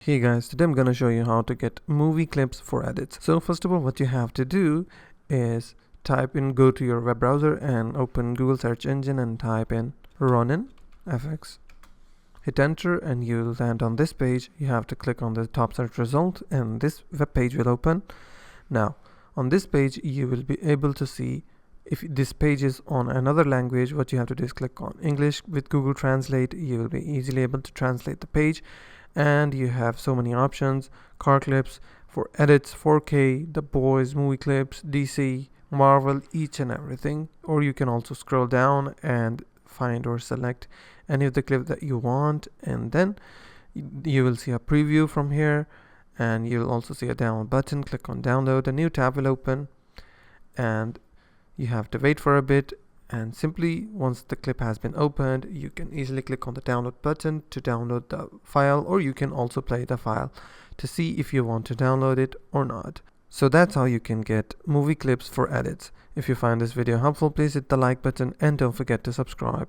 Hey guys, today I'm gonna show you how to get movie clips for edits. So first of all, what you have to do is go to your web browser and open Google search engine and type in Ronin FX. Hit enter and you'll land on this page. You have to click on the top search result and this web page will open. Now, on this page, you will be able to see if this page is on another language. What you have to do is click on English with Google Translate. You will be easily able to translate the page. And you have so many options: car clips, for edits, 4K, the boys, movie clips, DC, Marvel, each and everything. Or you can also scroll down and find or select any of the clip that you want, and then you will see a preview from here, and you'll also see a download button. Click on download, a new tab will open, and you have to wait for a bit. And simply, once the clip has been opened, you can easily click on the download button to download the file, or you can also play the file to see if you want to download it or not. So that's how you can get movie clips for edits. If you find this video helpful, please hit the like button and don't forget to subscribe.